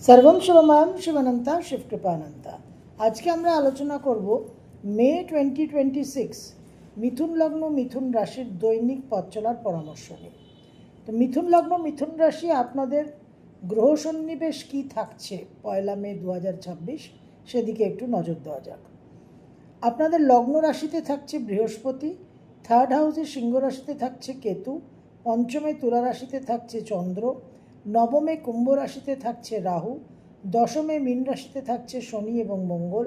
सर्वम शिवमयम शिवानंता शिवकृपानंता। आज के আমরা আলোচনা করব মে 2026 মিথুন লগ্ন মিথুন রাশির দৈনিক পথ চলার পরামর্শ নিয়ে। তো মিথুন লগ্ন মিথুন রাশি আপনাদের গ্রহ সন্নিবেশ কী থাকছে 1 মে 2026 সেদিকে একটু নজর দেওয়া যাক। আপনাদের লগ্ন রাশিতে থাকছে বৃহস্পতি, থার্ড হাউসে সিংহ রাশিতে থাকছে কেতু, পঞ্চমে তুলা রাশিতে থাকছে চন্দ্র, নবমে কুম্ভ রাশিতে থাকছে রাহু, দশমে মীন রাশিতে থাকছে শনি এবং মঙ্গল,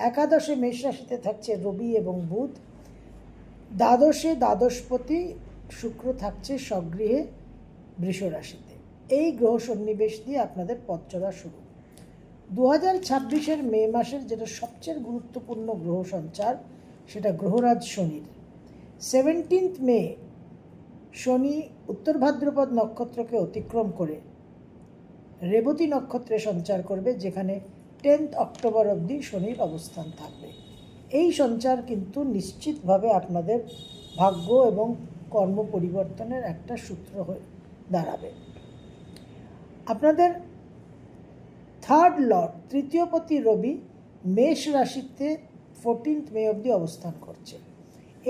একাদশে মেষ রাশিতে থাকছে রবি এবং বুধ, দ্বাদশে দ্বাদশপতি শুক্র থাকছে স্বগৃহে বৃষ রাশিতে। এই গ্রহ সন্নিবেশ দিয়ে আপনাদের পথ চলা শুরু। 2026 মে মাসের যেটা সবচেয়ে গুরুত্বপূর্ণ গ্রহ সঞ্চার সেটা গ্রহরাজ শনির। 17 মে শনি উত্তর ভাদ্রপদ নক্ষত্রকে অতিক্রম করে রেবতী নক্ষত্রে সঞ্চার করবে, যেখানে 10 অক্টোবর অবধি শনির অবস্থান থাকবে। এই সঞ্চার কিন্তু নিশ্চিতভাবে আপনাদের ভাগ্য এবং কর্ম পরিবর্তনের একটা সূত্র হয়ে দাঁড়াবে। আপনাদের থার্ড লর্ড তৃতীয়পতি রবি মেষ রাশিতে 14 মে অবধি অবস্থান করছে।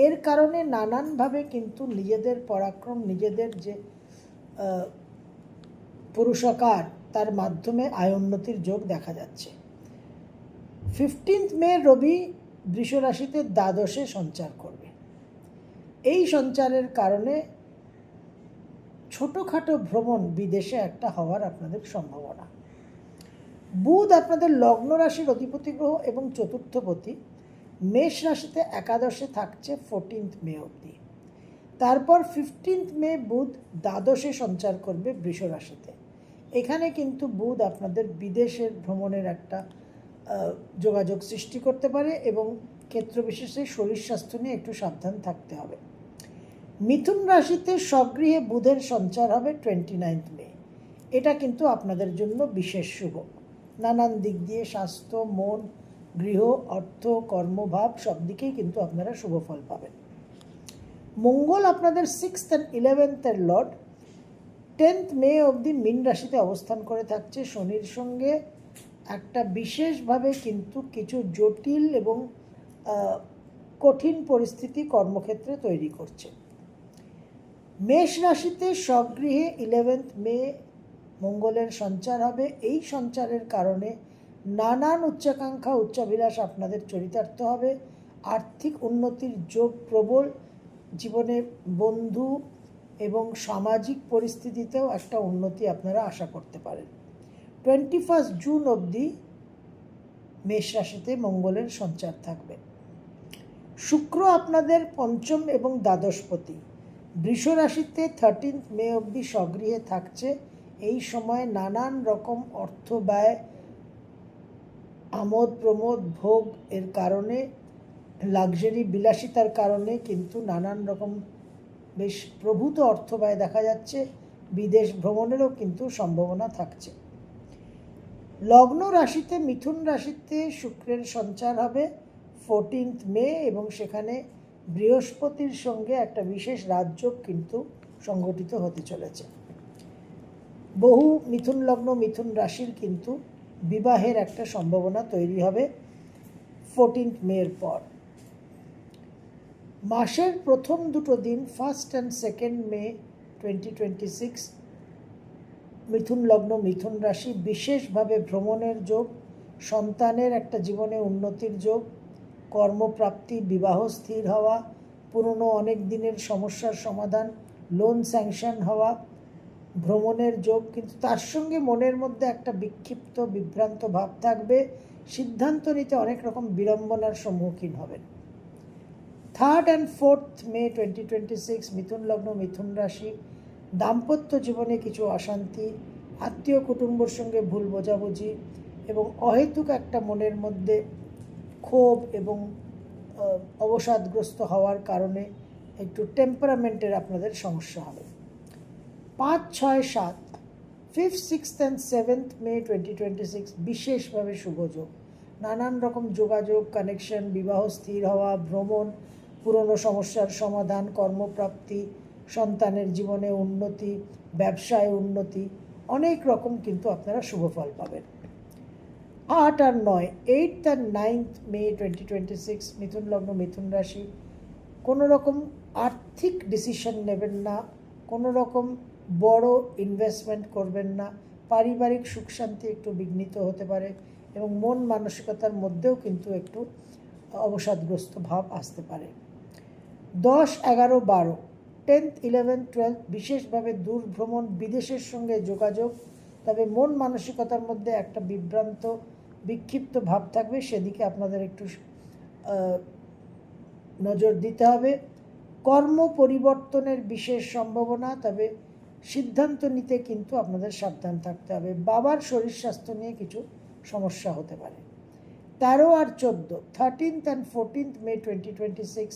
এর কারণে নানানভাবে কিন্তু নিজেদের পরাক্রম, নিজেদের যে পুরুষকার, তার মাধ্যমে আয়োন্নতির যোগ দেখা যাচ্ছে। 15 মে রবি বৃষ রাশিতে দ্বাদশে সঞ্চার করবে। এই সঞ্চারের কারণে ছোটোখাটো ভ্রমণ বিদেশে একটা হওয়ার আপনাদের সম্ভাবনা। বুধ আপনাদের লগ্ন রাশির অধিপতি গ্রহ এবং চতুর্থপতি মেষ রাশিতে একাদশে থাকছে 14 মে অবধি। তারপর 15 মে বুধ দ্বাদশে সঞ্চার করবে বৃষ রাশিতে। এখানে কিন্তু বুধ আপনাদের বিদেশের ভ্রমণের একটা যোগাযোগ সৃষ্টি করতে পারে এবং ক্ষেত্র বিশেষে শরীর স্বাস্থ্য নিয়ে একটু সাবধান থাকতে হবে। মিথুন রাশিতে স্বগৃহে বুধের সঞ্চার হবে 29 মে। এটা কিন্তু আপনাদের জন্য বিশেষ শুভ। নানান দিক দিয়ে স্বাস্থ্য, মন, গৃহ, অর্থ, কর্মভাব সব দিকেই কিন্তু আপনারা শুভ ফল পাবেন। মঙ্গল আপনাদের 6th and 11th Lord 10th মে অবধি মীন রাশিতে অবস্থান করে থাকছে। শনির সঙ্গে একটা বিশেষভাবে কিন্তু কিছু জটিল এবং কঠিন পরিস্থিতি কর্মক্ষেত্রে তৈরি করছে। মেষ রাশিতে স্বগৃহে 11th মে মঙ্গলের সঞ্চার হবে। এই সঞ্চারের কারণে নানান উচ্চাকাঙ্ক্ষা, উচ্চাভিলাষ আপনাদের চরিতার্থ হবে। আর্থিক উন্নতির যোগ প্রবল। জীবনে বন্ধু এবং সামাজিক পরিস্থিতিতেও একটা উন্নতি আপনারা আশা করতে পারেন। 21 জুন অবধি মেষ রাশিতে মঙ্গলের সঞ্চার থাকবে। শুক্র আপনাদের পঞ্চম এবং দ্বাদশপতি বৃষ রাশিতে 13 মে অবধি স্বগৃহে থাকছে। এই সময় নানান রকম অর্থ ব্যয়, আমোদ প্রমোদ, ভোগ এর কারণে, লাক্সারি বিলাসিতার কারণে কিন্তু নানান রকম বেশ প্রভূত অর্থ ব্যয় দেখা যাচ্ছে। বিদেশ ভ্রমণেরও কিন্তু সম্ভাবনা থাকছে। লগ্ন রাশিতে মিথুন রাশিতে শুক্রের সঞ্চার হবে 14 মে এবং সেখানে বৃহস্পতির সঙ্গে একটা বিশেষ রাজযোগ কিন্তু সংগঠিত হতে চলেছে। বহু মিথুন লগ্ন মিথুন রাশির কিন্তু বিবাহের একটা সম্ভাবনা তৈরি হবে 14 মের পর। মাসের প্রথম দুটো দিন 1 and 2 মে 2026 মিথুন লগ্ন মিথুন রাশি বিশেষভাবে ভ্রমণের যোগ, সন্তানের একটা জীবনে উন্নতির যোগ, কর্মপ্রাপ্তি, বিবাহ স্থির হওয়া, পুরনো অনেক দিনের সমস্যার সমাধান, লোন স্যাংশন হওয়া, ভ্রমণের যোগ। কিন্তু তার সঙ্গে মনের মধ্যে একটা বিক্ষিপ্ত বিভ্রান্ত ভাব থাকবে। সিদ্ধান্ত নিতে অনেক রকম বিড়ম্বনার সম্মুখীন হবেন। 3rd and 4th মে 2026 মিথুন লগ্ন মিথুন রাশি দাম্পত্য জীবনে কিছু অশান্তি, আত্মীয় কুটুম্বর সঙ্গে ভুল বোঝাবুঝি এবং অহেতুক একটা মনের মধ্যে ক্ষোভ এবং অবসাদগ্রস্ত হওয়ার কারণে একটু টেম্পারামেন্টের আপনাদের সমস্যা হবে। 5, 6, 7 5th, 6th and 7th মে 2026 বিশেষভাবে শুভযোগ। নানান রকম যোগাযোগ, কানেকশন, বিবাহ স্থির হওয়া, ভ্রমণ, পুরনো সমস্যার সমাধান, কর্মপ্রাপ্তি, সন্তানের জীবনে উন্নতি, ব্যবসায় উন্নতি, অনেক রকম কিন্তু আপনারা শুভ ফল পাবেন। 8 আর 9, 8th and 9th মে 2026, মিথুন লগ্ন মিথুন রাশি। কোনো রকম আর্থিক ডিসিশন নেবেন না, কোনো রকম বড় ইনভেস্টমেন্ট করবেন না, পারিবারিক সুখ শান্তি একটু বিঘ্নিত হতে পারে এবং মন মানসিকতার মধ্যেও কিন্তু একটু অবসাদগ্রস্ত ভাব আসতে পারে। 10, 11, 12, 10th, 11th, 12th বিশেষভাবে দূর ভ্রমণ, বিদেশের সঙ্গে যোগাযোগ, তবে মন মানসিকতার মধ্যে একটা বিভ্রান্ত বিক্ষিপ্ত ভাব থাকবে, সেদিকে আপনাদের একটু নজর দিতে হবে। কর্ম পরিবর্তনের বিশেষ সম্ভাবনা, তবে সিদ্ধান্ত নিতে কিন্তু আপনাদের সাবধান থাকতে হবে। বাবার শরীর স্বাস্থ্য নিয়ে কিছু সমস্যা হতে পারে। 13 আর 14, 13th and 14th মে 2026,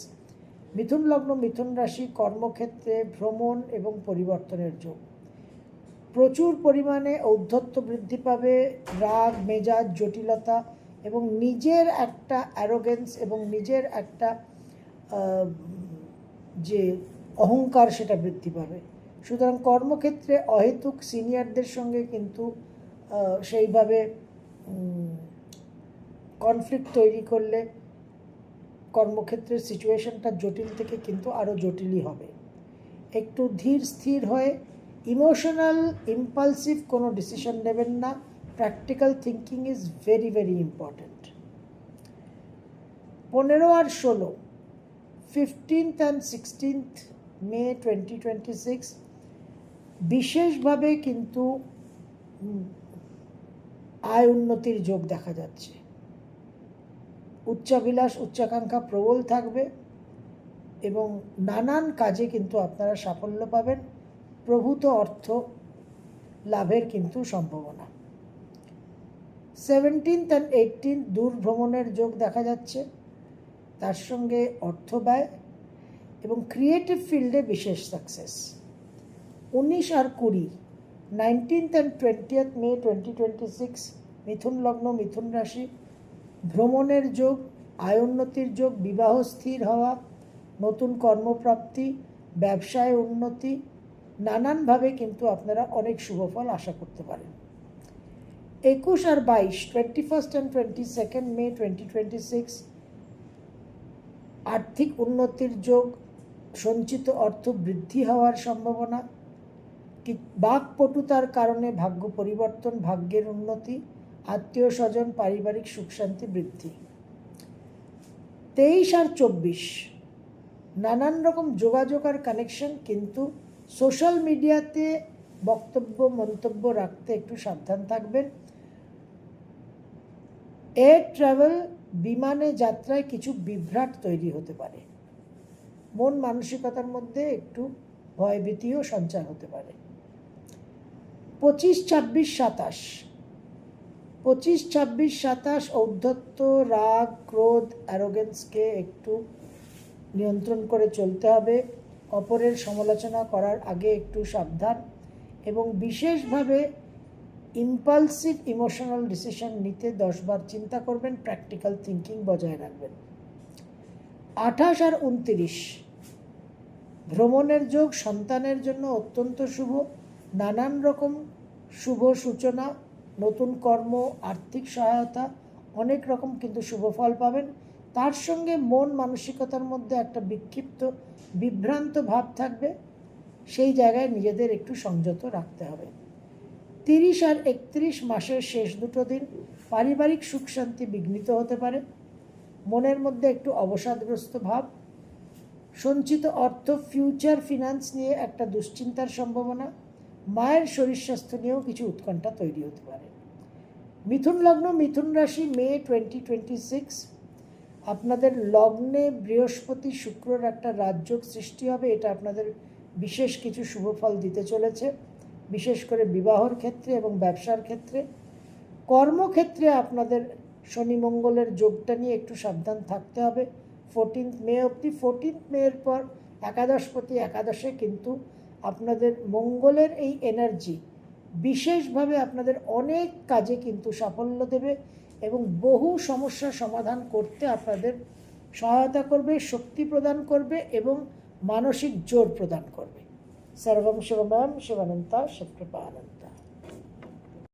মিথুন লগ্ন মিথুন রাশি, কর্মক্ষেত্রে ভ্রমণ এবং পরিবর্তনের যোগ। প্রচুর পরিমাণে ঔদ্ধত্য বৃদ্ধি পাবে, রাগ মেজাজ জটিলতা এবং নিজের একটা অ্যারোগেন্স এবং নিজের একটা যে অহংকার সেটা বৃদ্ধি পাবে। সুতরাং কর্মক্ষেত্রে অহেতুক সিনিয়রদের সঙ্গে কিন্তু সেইভাবে কনফ্লিক্ট তৈরি করলে কর্মক্ষেত্রের সিচুয়েশনটা জটিল থেকে কিন্তু আরও জটিলই হবে। একটু ধীর স্থির হয়ে ইমোশনাল ইম্পালসিভ কোনো ডিসিশন নেবেন না, practical thinking is very very important. 15 আর 16, 15th and 16th মে 2026, বিশেষভাবে কিন্তু আয় উন্নতির যোগ দেখা যাচ্ছে। উচ্চাভিলাষ উচ্চাকাঙ্ক্ষা প্রবল থাকবে এবং নানান কাজে কিন্তু আপনারা সাফল্য পাবেন, প্রভূত অর্থ লাভের কিন্তু সম্ভাবনা। 17th and 18th দূর ভ্রমণের যোগ দেখা যাচ্ছে, তার সঙ্গে অর্থ ব্যয় এবং ক্রিয়েটিভ ফিল্ডে বিশেষ success. 19 R 20, 19th and 20th মে 2026, মিথুন লগ্ন মিথুন রাশি, ভ্রমণের যোগ, আয়োন্নতির যোগ, বিবাহ স্থির হওয়া, নতুন কর্মপ্রাপ্তি, ব্যবসায় উন্নতি, নানানভাবে কিন্তু আপনারা অনেক শুভফল আশা করতে পারেন। 21 আর 22, 21st and 22nd মে 2026, আর্থিক উন্নতির যোগ, সঞ্চিত অর্থ বৃদ্ধি হওয়ার সম্ভাবনা, বাকপটুতার কারণে ভাগ্য পরিবর্তন, ভাগ্যের উন্নতি, আত্মীয় স্বজন পারিবারিক সুখ শান্তি বৃদ্ধি। 23 আর 24, নানান রকম যোগাযোগ আর কানেকশন, কিন্তু সোশ্যাল মিডিয়াতে বক্তব্য মন্তব্য রাখতে একটু সাবধান থাকবেন। এয়ার ট্রাভেল বিমানে যাত্রায় কিছু বিভ্রাট তৈরি হতে পারে, মন মানসিকতার মধ্যে একটু ভয়ভীতিও সঞ্চার হতে পারে। 25, 26, 27, 25, 26, 27 ঔদ্ধত্য রাগ ক্রোধ অ্যারোগেন্সকে একটু নিয়ন্ত্রণ করে চলতে হবে, অপরের সমালোচনা করার আগে একটু সাবধান এবং বিশেষভাবে ইম্পালসিভ ইমোশনাল ডিসিশন নিতে 10 বার চিন্তা করবেন, প্র্যাকটিক্যাল থিঙ্কিং বজায় রাখবেন। 28 আর 29, ভ্রমণের যোগ, সন্তানের জন্য অত্যন্ত শুভ, নানান রকম শুভ সূচনা, নতুন কর্ম, আর্থিক সহায়তা, অনেক রকম কিন্তু শুভ ফল পাবেন। তার সঙ্গে মন মানসিকতার মধ্যে একটা বিক্ষিপ্ত বিভ্রান্ত ভাব থাকবে, সেই জায়গায় নিজেদের একটু সংযত রাখতে হবে। 30 আর 31 মাসের শেষ দুটো দিন পারিবারিক সুখ শান্তি বিঘ্নিত হতে পারে, মনের মধ্যে একটু অবসাদগ্রস্ত ভাব, সঞ্চিত অর্থ ফিউচার ফিনান্স নিয়ে একটা দুশ্চিন্তার সম্ভাবনা, মায়ের শরীর স্বাস্থ্য নিয়েও কিছু উৎকণ্ঠা তৈরি হতে পারে। মিথুন লগ্ন মিথুন রাশি, মে 2026, আপনাদের লগ্নে বৃহস্পতি শুক্রর একটা রাজযোগ সৃষ্টি হবে, এটা আপনাদের বিশেষ কিছু শুভ ফল দিতে চলেছে, বিশেষ করে বিবাহর ক্ষেত্রে এবং ব্যবসার ক্ষেত্রে। কর্মক্ষেত্রে আপনাদের শনি মঙ্গলের যোগটা নিয়ে একটু সাবধান থাকতে হবে 14th মে অবধি। 14th মের পর একাদশপতি একাদশে কিন্তু আপনাদের মঙ্গলের এই এনার্জি বিশেষভাবে আপনাদের অনেক কাজে কিন্তু সাফল্য দেবে এবং বহু সমস্যার সমাধান করতে আপনাদের সহায়তা করবে, শক্তি প্রদান করবে এবং মানসিক জোর প্রদান করবে। সর্বম শিবময়ম শিবানন্তা শিবকৃপানন্দ।